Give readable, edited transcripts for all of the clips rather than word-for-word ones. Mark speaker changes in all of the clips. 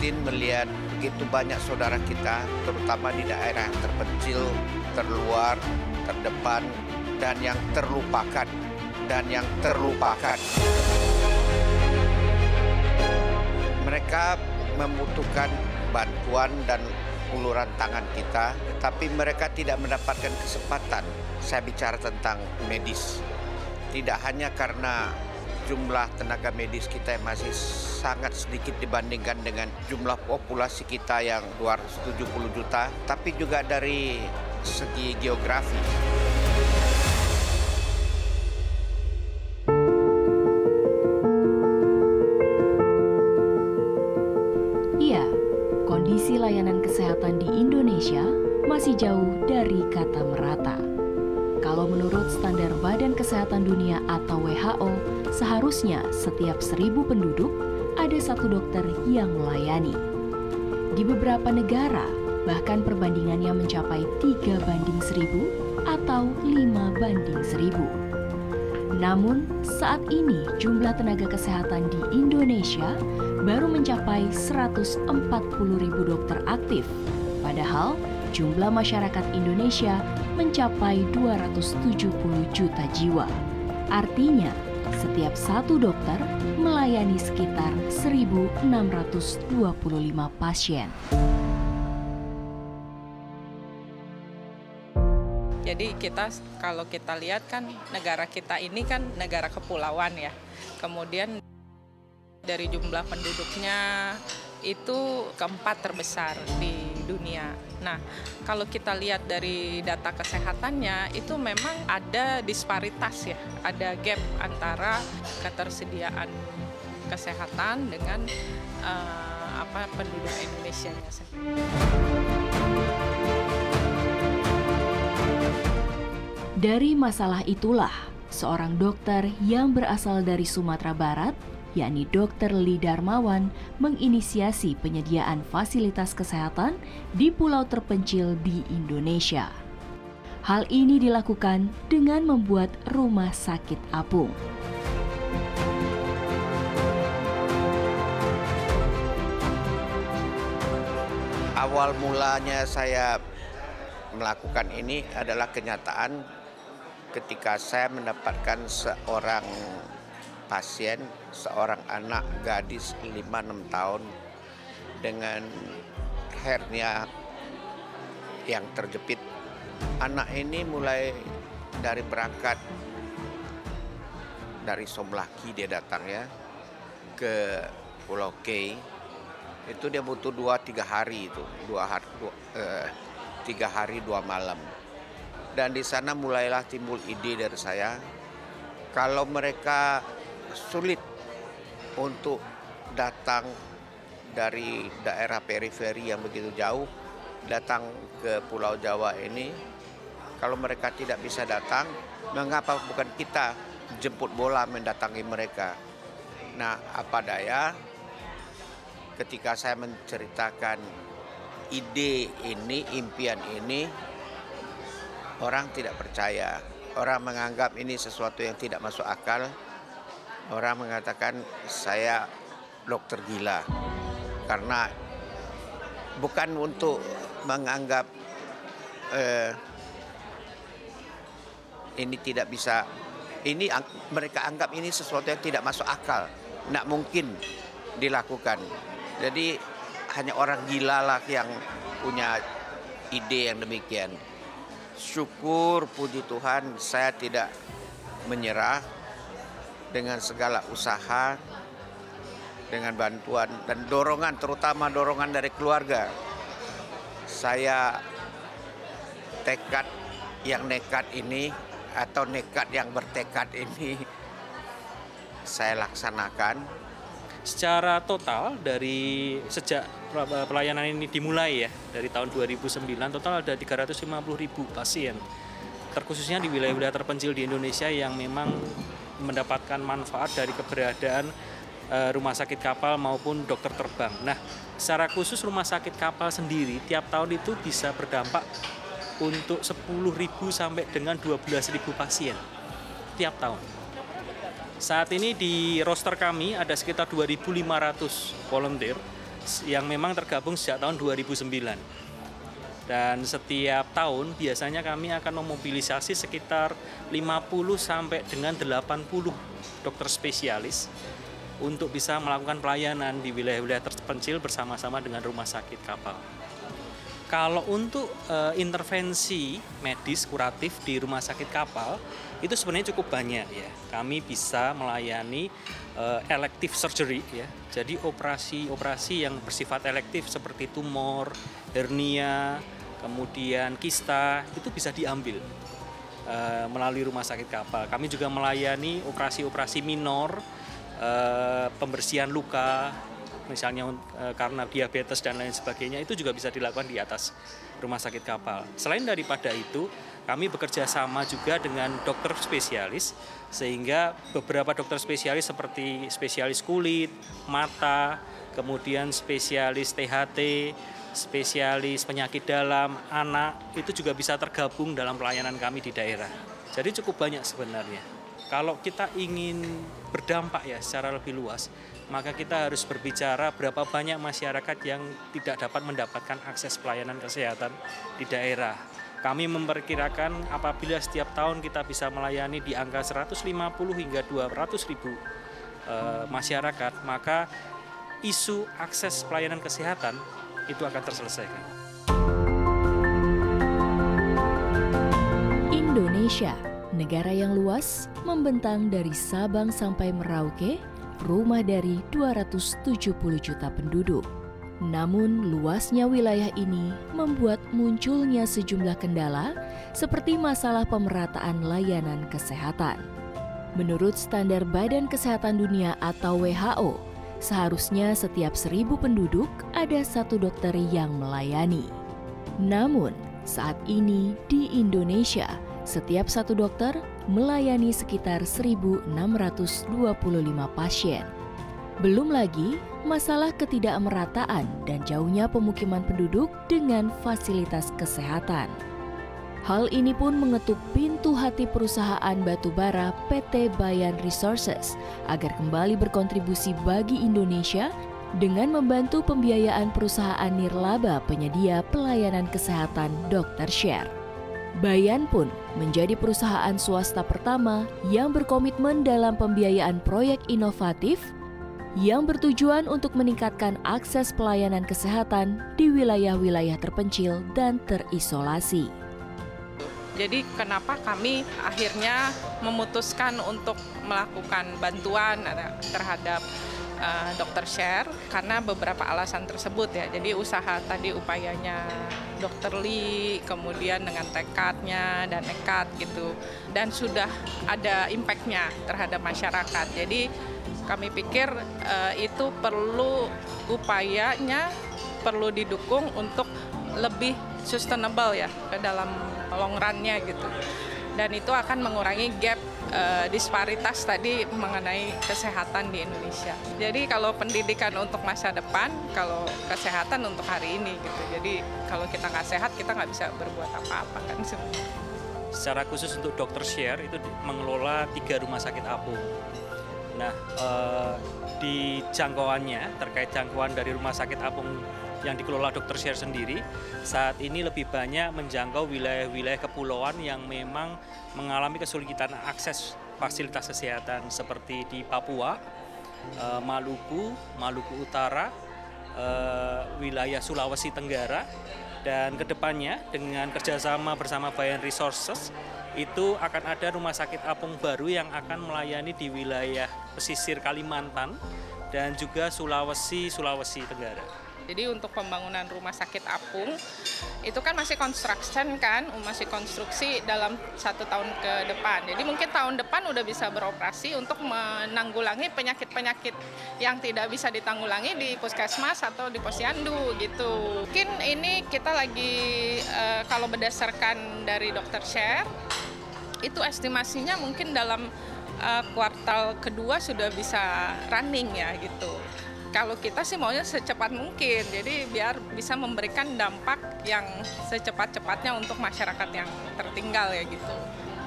Speaker 1: prihatin melihat begitu banyak saudara kita, terutama di daerah yang terpencil, terluar, terdepan, dan yang terlupakan. Mereka membutuhkan bantuan dan uluran tangan kita, tapi mereka tidak mendapatkan kesempatan. Saya bicara tentang medis. Tidak hanya karena jumlah tenaga medis kita yang masih sangat sedikit dibandingkan dengan jumlah populasi kita yang 270 juta, tapi juga dari segi geografi.
Speaker 2: Iya, kondisi layanan kesehatan di Indonesia masih jauh dari kata merata. Kalau menurut standar Badan Kesehatan Dunia atau WHO, seharusnya setiap 1.000 penduduk ada 1 dokter yang melayani. Di beberapa negara, bahkan perbandingannya mencapai 3:1.000 atau 5:1.000. Namun, saat ini jumlah tenaga kesehatan di Indonesia baru mencapai 140.000 dokter aktif. Padahal, jumlah masyarakat Indonesia mencapai 270 juta jiwa. Artinya, setiap 1 dokter melayani sekitar 1.625 pasien.
Speaker 3: Jadi kalau kita lihat kan negara kita ini kan negara kepulauan ya. Kemudian dari jumlah penduduknya itu keempat terbesar di dunia. Nah, kalau kita lihat dari data kesehatannya itu memang ada disparitas ya, ada gap antara ketersediaan kesehatan dengan penduduk Indonesia-nya sendiri.
Speaker 2: Dari masalah itulah, seorang dokter yang berasal dari Sumatera Barat, yakni Dr. Li Darmawan, menginisiasi penyediaan fasilitas kesehatan di pulau terpencil di Indonesia. Hal ini dilakukan dengan membuat rumah sakit apung.
Speaker 1: Awal mulanya saya melakukan ini adalah kenyataan ketika saya mendapatkan seorang pasien, seorang anak gadis 5-6 tahun dengan hernia yang terjepit. Anak ini mulai dari berangkat dari Somlaki dia datang ya ke Pulau K. Itu dia butuh 2-3 hari itu, 3 hari 2 malam. Dan di sana mulailah timbul ide dari saya, kalau mereka sulit untuk datang dari daerah periferi yang begitu jauh, datang ke Pulau Jawa ini, kalau mereka tidak bisa datang, mengapa bukan kita jemput bola mendatangi mereka? Nah, apa daya, ketika saya menceritakan ide ini, impian ini, orang tidak percaya. Orang menganggap ini sesuatu yang tidak masuk akal. Orang mengatakan saya dokter gila. Karena bukan untuk menganggap ini tidak bisa. Ini mereka anggap ini sesuatu yang tidak masuk akal. Tidak mungkin dilakukan. Jadi hanya orang gila lah yang punya ide yang demikian. Syukur puji Tuhan saya tidak menyerah dengan segala usaha, dengan bantuan dan dorongan, terutama dorongan dari keluarga. Saya tekad yang nekat ini atau nekat yang bertekad ini saya laksanakan.
Speaker 4: Secara total dari sejak pelayanan ini dimulai ya, dari tahun 2009 total ada 350.000 pasien, terkhususnya di wilayah-wilayah terpencil di Indonesia yang memang mendapatkan manfaat dari keberadaan rumah sakit kapal maupun dokter terbang. Nah, secara khusus rumah sakit kapal sendiri tiap tahun itu bisa berdampak untuk 10.000 sampai dengan 12.000 pasien tiap tahun. Saat ini di roster kami ada sekitar 2.500 volunteer yang memang tergabung sejak tahun 2009. Dan setiap tahun biasanya kami akan memobilisasi sekitar 50 sampai dengan 80 dokter spesialis untuk bisa melakukan pelayanan di wilayah-wilayah terpencil bersama-sama dengan rumah sakit kapal. Kalau untuk intervensi medis kuratif di rumah sakit kapal itu sebenarnya cukup banyak ya. Kami bisa melayani elective surgery ya. Jadi operasi yang bersifat elektif seperti tumor, hernia, kemudian kista itu bisa diambil melalui rumah sakit kapal. Kami juga melayani operasi-operasi minor, pembersihan luka, misalnya karena diabetes dan lain sebagainya, itu juga bisa dilakukan di atas rumah sakit kapal. Selain daripada itu, kami bekerja sama juga dengan dokter spesialis, sehingga beberapa dokter spesialis seperti spesialis kulit, mata, kemudian spesialis THT, spesialis penyakit dalam, anak, itu juga bisa tergabung dalam pelayanan kami di daerah. Jadi cukup banyak sebenarnya. Kalau kita ingin berdampak ya secara lebih luas, maka kita harus berbicara berapa banyak masyarakat yang tidak dapat mendapatkan akses pelayanan kesehatan di daerah. Kami memperkirakan apabila setiap tahun kita bisa melayani di angka 150 hingga 200 ribu masyarakat, maka isu akses pelayanan kesehatan itu akan terselesaikan.
Speaker 2: Indonesia, negara yang luas, membentang dari Sabang sampai Merauke, rumah dari 270 juta penduduk. Namun, luasnya wilayah ini membuat munculnya sejumlah kendala seperti masalah pemerataan layanan kesehatan. Menurut standar Badan Kesehatan Dunia atau WHO, seharusnya setiap 1.000 penduduk ada 1 dokter yang melayani. Namun, saat ini di Indonesia, setiap 1 dokter melayani sekitar 1.625 pasien. Belum lagi masalah ketidakmerataan dan jauhnya pemukiman penduduk dengan fasilitas kesehatan. Hal ini pun mengetuk pintu hati perusahaan batubara PT Bayan Resources agar kembali berkontribusi bagi Indonesia dengan membantu pembiayaan perusahaan nirlaba penyedia pelayanan kesehatan Dr. Share. Bayan pun menjadi perusahaan swasta pertama yang berkomitmen dalam pembiayaan proyek inovatif yang bertujuan untuk meningkatkan akses pelayanan kesehatan di wilayah-wilayah terpencil dan terisolasi.
Speaker 3: Jadi kenapa kami akhirnya memutuskan untuk melakukan bantuan terhadap Dr. Share, karena beberapa alasan tersebut ya. Jadi usaha tadi upayanya Dr. Lee, kemudian dengan tekadnya dan nekat gitu, dan sudah ada impact-nya terhadap masyarakat. Jadi kami pikir itu perlu upayanya perlu didukung untuk lebih sustainable ya ke dalam long run-nya gitu. Dan itu akan mengurangi gap disparitas tadi mengenai kesehatan di Indonesia. Jadi kalau pendidikan untuk masa depan, kalau kesehatan untuk hari ini gitu. Jadi kalau kita nggak sehat, kita nggak bisa berbuat apa-apa kan sebenarnya.
Speaker 4: Secara khusus untuk Dr. Share itu mengelola 3 rumah sakit apung. Nah, di jangkauannya terkait jangkauan dari rumah sakit apung yang dikelola Dr. Share sendiri, saat ini lebih banyak menjangkau wilayah-wilayah kepulauan yang memang mengalami kesulitan akses fasilitas kesehatan seperti di Papua, Maluku Utara, wilayah Sulawesi Tenggara, dan kedepannya dengan kerjasama bersama Bayan Resources itu akan ada rumah sakit apung baru yang akan melayani di wilayah pesisir Kalimantan dan juga Sulawesi Tenggara.
Speaker 3: Jadi untuk pembangunan rumah sakit apung itu kan masih konstruksi dalam 1 tahun ke depan. Jadi mungkin tahun depan udah bisa beroperasi untuk menanggulangi penyakit-penyakit yang tidak bisa ditanggulangi di puskesmas atau di posyandu gitu. Mungkin ini kita lagi kalau berdasarkan dari Dr. Share itu estimasinya mungkin dalam kuartal kedua sudah bisa running ya gitu. Kalau kita sih maunya secepat mungkin, jadi biar bisa memberikan dampak yang secepat-cepatnya untuk masyarakat yang tertinggal ya gitu.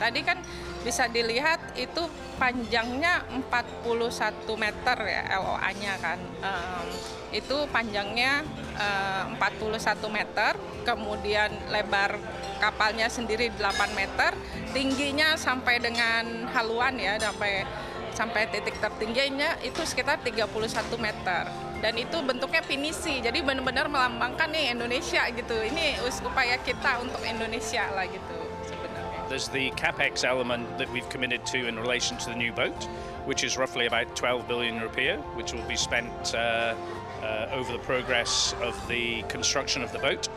Speaker 3: Tadi kan bisa dilihat itu panjangnya 41 meter ya LOA-nya kan. Itu panjangnya 41 meter, kemudian lebar kapalnya sendiri 8 meter, tingginya sampai dengan haluan ya, sampai titik tertingginya itu sekitar 31 meter. Dan itu bentuknya pinisi, jadi benar-benar melambangkan nih Indonesia gitu. Ini upaya kita untuk Indonesia lah gitu sebenarnya.
Speaker 5: There's the capex element that we've committed to in relation to the new boat, which is roughly about 12 billion rupiah, which will be spent over the progress of the construction of the boat.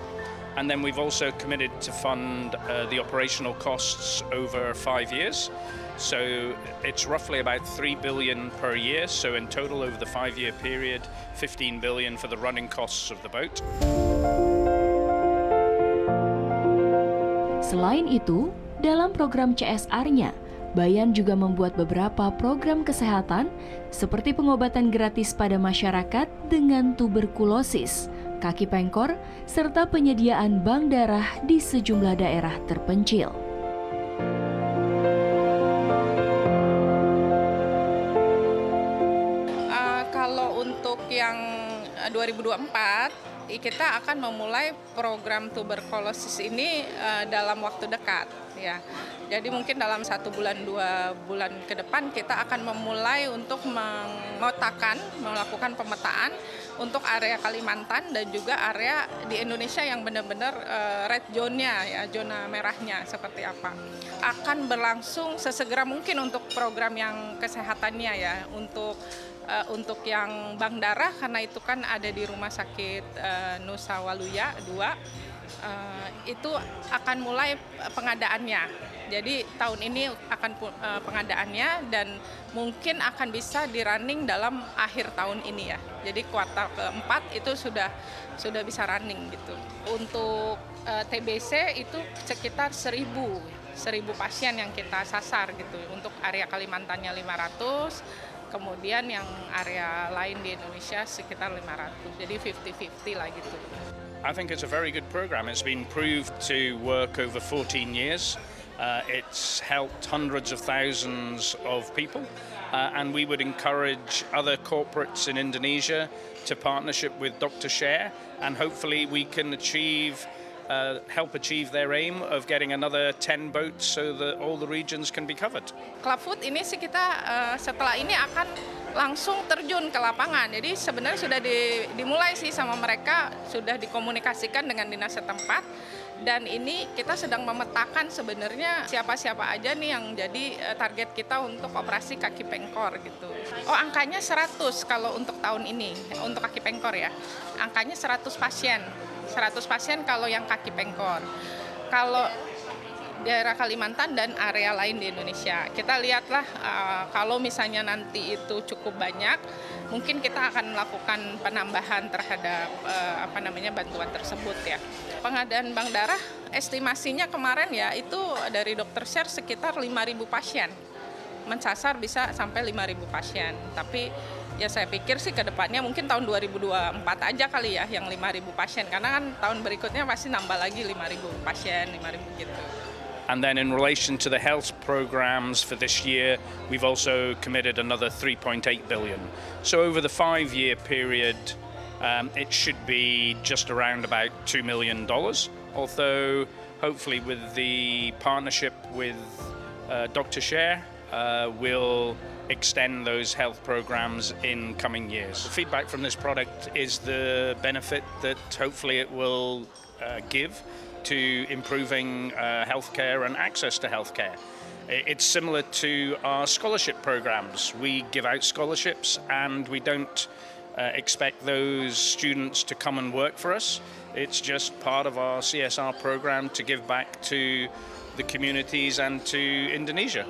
Speaker 5: And then we've also committed to fund the operational costs over 5 years. So it's roughly about 3 billion per year. So in total over the 5-year period, 15 billion for the running costs of the boat.
Speaker 2: Selain itu, dalam program CSR-nya, Bayan juga membuat beberapa program kesehatan seperti pengobatan gratis pada masyarakat dengan tuberkulosis, kaki pengkor, serta penyediaan bank darah di sejumlah daerah terpencil.
Speaker 3: Kalau untuk yang 2024, kita akan memulai program tuberkulosis ini dalam waktu dekat ya. Jadi mungkin dalam 1 bulan 2 bulan ke depan kita akan memulai untuk melakukan pemetaan untuk area Kalimantan dan juga area di Indonesia yang benar-benar red zone-nya ya, zona merahnya seperti apa. Akan berlangsung sesegera mungkin untuk program yang kesehatannya ya, untuk yang bank darah karena itu kan ada di Rumah Sakit Nusa Waluya 2. Itu akan mulai pengadaannya. Jadi tahun ini akan pengadaannya dan mungkin akan bisa di-running dalam akhir tahun ini ya. Jadi kuartal keempat itu sudah bisa running gitu. Untuk TBC itu sekitar 1.000 pasien yang kita sasar gitu. Untuk area Kalimantannya 500, kemudian yang area lain di Indonesia sekitar 500. Jadi 50-50 lah gitu.
Speaker 5: I think it's a very good program. It's been proved to work over 14 years. It's helped hundreds of thousands of people, and we would encourage other corporates in Indonesia to partnership with Dr. Share, and hopefully we can help achieve their aim of getting another 10 boats so that all the regions can be covered.
Speaker 3: Club Food ini sih kita setelah ini akan langsung terjun ke lapangan. Jadi sebenarnya sudah dimulai sih sama mereka, sudah dikomunikasikan dengan dinas setempat. Dan ini kita sedang memetakan sebenarnya siapa-siapa aja nih yang jadi target kita untuk operasi kaki pengkor gitu. Oh, angkanya 100 kalau untuk tahun ini, untuk kaki pengkor ya. Angkanya 100 pasien. 100 pasien kalau yang kaki pengkor. Kalau daerah Kalimantan dan area lain di Indonesia. Kita lihatlah kalau misalnya nanti itu cukup banyak, mungkin kita akan melakukan penambahan terhadap bantuan tersebut ya. Pengadaan bank darah estimasinya kemarin ya itu dari Dr. Share sekitar 5.000 pasien. Mensasar bisa sampai 5.000 pasien. Tapi ya saya pikir sih ke depannya mungkin tahun 2024 aja kali ya yang 5.000 pasien. Karena kan tahun berikutnya pasti nambah lagi 5.000 pasien, 5.000 gitu.
Speaker 5: And then in relation to the health programs for this year, we've also committed another 3.8 billion. So over the 5-year period, it should be just around about $2 million. Although hopefully with the partnership with Dr. Share, we'll extend those health programs in coming years. The feedback from this product is the benefit that hopefully it will give to improving healthcare and access to healthcare. It's similar to our scholarship programs. We give out scholarships and we don't expect those students to come and work for us. It's just part of our CSR program to give back to the communities and to Indonesia.